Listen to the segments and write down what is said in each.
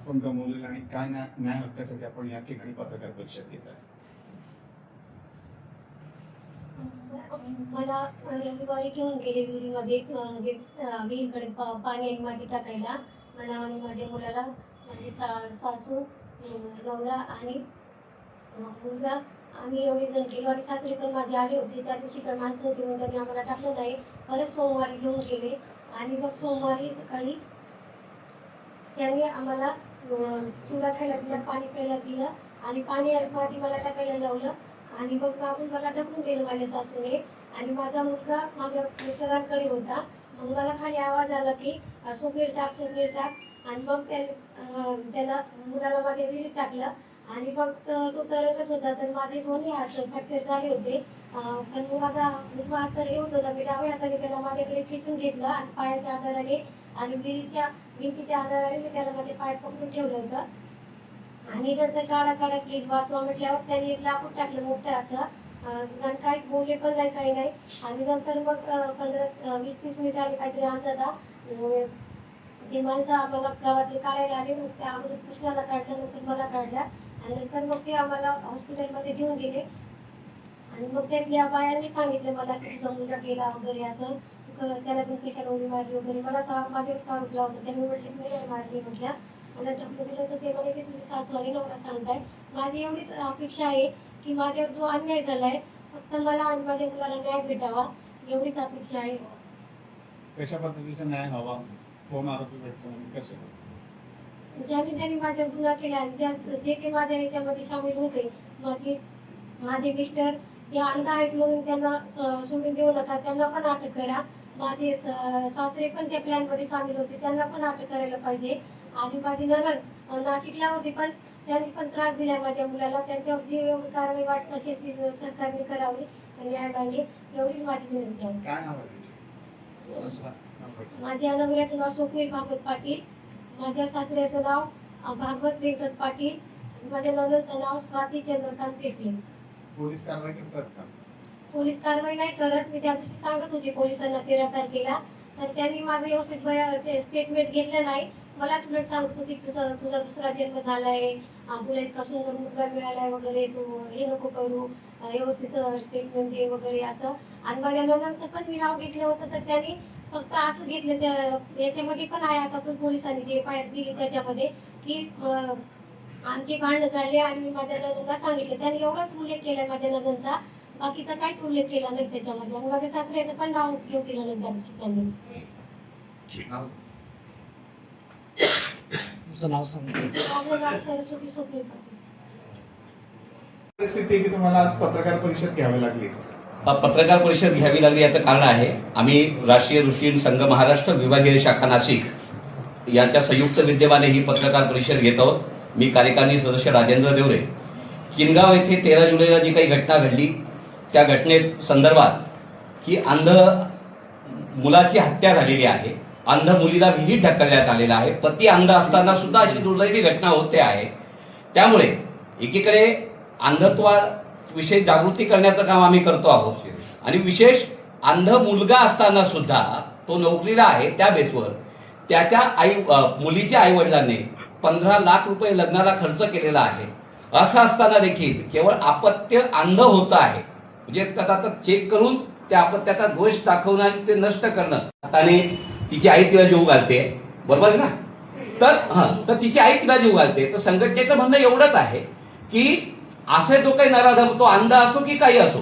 आपण गमावलेलं आणि काय न्याय हक्कासाठी आपण या ठिकाणी पत्रकार परिषद घेत आहे? मला रविवारी घेऊन गेले विहिरीमध्ये, म्हणजे विहिरीकडे पाणी आणि माती टाकायला मला आणि माझ्या मुलाला, माझे सासू, नवरा आणि मुलगा, आम्ही एवढे जण गेलो आणि सासरे पण माझे आले होते. त्या दिवशी काही माणसं होती म्हणून त्यांनी आम्हाला टाकलं नाही. परत सोमवारी घेऊन गेले आणि मग सोमवारी सकाळी त्यांनी आम्हाला चिवडा खायला दिला, पाणी प्यायला दिलं आणि पाणी आणि माती मला टाकायला लावलं आणि मग मागून मला ढकलून दिलं माझ्या सासूने. आणि माझा मुलगा माझ्या मिस्टरांकडे होता. मग मला खाली आवाज आला की स्वप्नील टाक, स्वप्नील टाक. आणि मग त्याला मुलाला माझ्या विहिरीत टाकलं आणि मग तो तरचत होता. तर माझे दोन्ही हात फ्रॅक्चर झाले होते. पण माझा उजवा हात तर हे होत होता. मी डाव्या हाताने त्याला माझ्याकडे खेचून घेतलं आणि पायाच्या आधाराने आणि विहिरीच्या भिंतीच्या आधाराने मी त्याला माझे पाय पकडून ठेवलं होतं. आणि नंतर काढा काढा प्लीज वाचवा म्हटल्यावर त्यांनी एक लाकूड टाकलं मोठं असं, आणि काहीच बोलले पण नाही, काही नाही. आणि नंतर मग 15-20-30 मिनिटांनी काहीतरी आमचा ते माणसं आम्हाला गावातले काढायला आले. मग त्या अगोदर कृष्णाला काढलं, नंतर मला काढलं आणि नंतर मग ते आम्हाला हॉस्पिटलमध्ये घेऊन गेले. आणि मग त्यातल्या बायांनी सांगितलं मला की तुझा मुलगा गेला वगैरे असं, त्याला पण कशाला उडी मारली वगैरे. मला माझ्यावर आरोप लावला होता. त्यामुळे म्हटले मी नाही मारली म्हटलं. मला ढकलून दिलं तर ते म्हणे की तुझी सासू आणि नवरा सांगताय. माझी एवढीच अपेक्षा आहे की माझ्यावर जो अन्याय झालाय फक्त मला आणि माझ्या मुलाला न्याय भेटावा, एवढीच अपेक्षा आहे. कशा पद्धतीचा न्याय हवा? कोण आरोपी भेटतो आणि कसे? ज्यांनी ज्यांनी माझ्या गुन्हा केला आणि जे जे माझ्या याच्यामध्ये सामील होते, माझे मिस्टर हे अंध आहेत म्हणून त्यांना सोडून देऊ नका, त्यांना पण अटक करा. माझे सासरे पण त्या प्लॅनमध्ये सामील होते, त्यांना पण अटक करायला पाहिजे. आणि माझी नणंद नाशिकला होती, पण त्यांनी पण त्रास दिला माझ्या मुलाला. त्यांच्यावर जी एवढी कारवाई वाटत असेल ती सरकारने करावी न्यायालयाने, एवढीच माझी विनंती आहे. काय नाव आहे? माझ्या नवऱ्याचं नाव स्वप्नील भागवत पाटील, माझ्या सासऱ्याचं नाव भागवत व्यंकट पाटील, माझ्या नणंदचं नाव स्वाती चंद्रकांत देसले. पोलीस कारवाई करतात का? पोलीस कारवाई नाही करत. मी त्या दिवशी सांगत होते पोलिसांना 13 तारखेला, तर त्यांनी माझं व्यवस्थित स्टेटमेंट घेतलं नाही. मला उलट सांगत होती तुझा दुसरा जन्म झालाय, तुला इतका सुंदर मुलगा मिळालाय वगैरे, तू हे नको करू, व्यवस्थित स्टेटमेंट दे वगैरे असं. आणि माझ्या नंदांचं पण मी नाव घेतलं होतं, तर त्यांनी फक्त असं घेतलं. त्या याच्यामध्ये पण आहे आता पण पोलिसांनी जे FIR दिली त्याच्यामध्ये की आमची भांडणं झाली आणि मी माझ्या नंदांना सांगितलं. त्यांनी एवढाच उल्लेख केला माझ्या नंदांचा, बाकीचा काहीच उल्लेख केला नाही त्याच्यामध्ये. आणि माझ्या सासऱ्याचं पण नाव घेऊ दिलं नाही त्या दिवशी त्यांनी. तुझं नाव सांग. माझं नाव सरस्वती स्वप्नील पाटील. परिस्थिती की तुम्हाला आज पत्रकार परिषद घ्यावी लागली? पत्रकार परिषद घ्यावी लागली याचं कारण आहे, आम्ही राष्ट्रीय दृष्टीहीन संघ महाराष्ट्र विभागीय शाखा नाशिक यांच्या संयुक्त विद्यमाने ही पत्रकार परिषद घेत आहोत. मी कार्यकारिणी सदस्य राजेंद्र देवरे. किनगाव येथे 13 जुलैला जी काही घटना घडली त्या घटनेत संदर्भात की अंध मुलाची हत्या झालेली आहे, अंध मुलीला विहिरीत ढकलण्यात आलेला आहे, पती अंध असताना सुद्धा अशी दुर्दैवी घटना होते आहे. त्यामुळे एकीकडे अंधत्वाविषयी जागृती करण्याचं काम आम्ही करतो आहोत आणि विशेष अंध मुलगा असताना सुद्धा तो नोकरीला आहे, त्या बेसवर त्याच्या मुलीच्या आईवडिलांनी 15 लाख रुपये लग्नाला खर्च केलेला आहे. असं असताना देखील केवळ अपत्य अंध होत आहे, म्हणजे त्याचा चेक करून त्या अपत्याचा दोष दाखवणं आणि ते नष्ट करणं. आणि तिची आई तिला जीव घालते, बरोबर आहे ना? तर तिची आई तिला जीव घालते. तर संघटनेचं म्हणणं एवढंच आहे की असे जो काही नराधम, तो अंध असो की काही असो,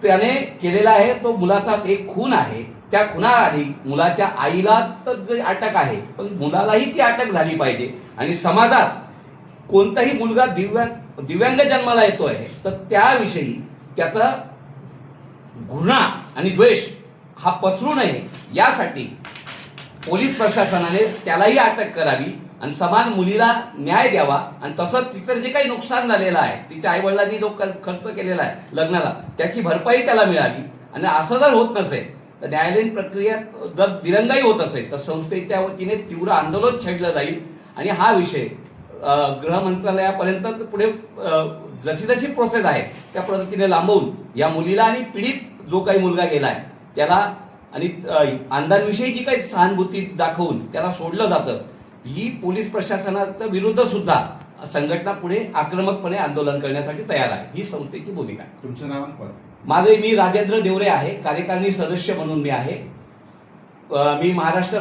त्याने केलेला आहे तो मुलाचा एक खून आहे. त्या खुनाआधी मुलाच्या आईला तर जे अटक आहे, पण मुलालाही ती अटक झाली पाहिजे. आणि समाजात कोणताही मुलगा दिव्यांग जन्माला येतोय तर त्याविषयी त्याचा घृणा आणि द्वेष हा पसरू नये यासाठी पोलीस प्रशासनाने त्यालाही अटक करावी आणि समान मुलीला न्याय द्यावा. आणि तसंच तिचं जे काही नुकसान झालेलं आहे, तिच्या आईवडिलांनी जो खर्च केलेला आहे लग्नाला, त्याची भरपाई त्याला मिळावी. आणि असं जर होत नसेल तर न्यायालयीन प्रक्रियेत जर दिरंगाई होत असेल तर संस्थेच्या वतीने तीव्र आंदोलन छेडलं जाईल. आणि हा विषय गृह मंत्रालयापर्यंत पुढे जशी जशी प्रोसेस आहे त्या पद्धतीने लांबवून या मुलीला आणि पीडित जो काही मुलगा गेलाय त्याला आणि अंधांविषयी जी काही सहानुभूती दाखवून त्याला सोडलं जातं, ही पोलीस प्रशासनाच्या विरुद्ध सुद्धा संघटना पुढे आक्रमकपणे आंदोलन करण्यासाठी तयार आहे. ही संस्थेची भूमिका आहे. तुमचं नाव आणि पद? माझे मी राजेंद्र देवरे आहे, कार्यकारिणी सदस्य म्हणून मी आहे. मी महाराष्ट्र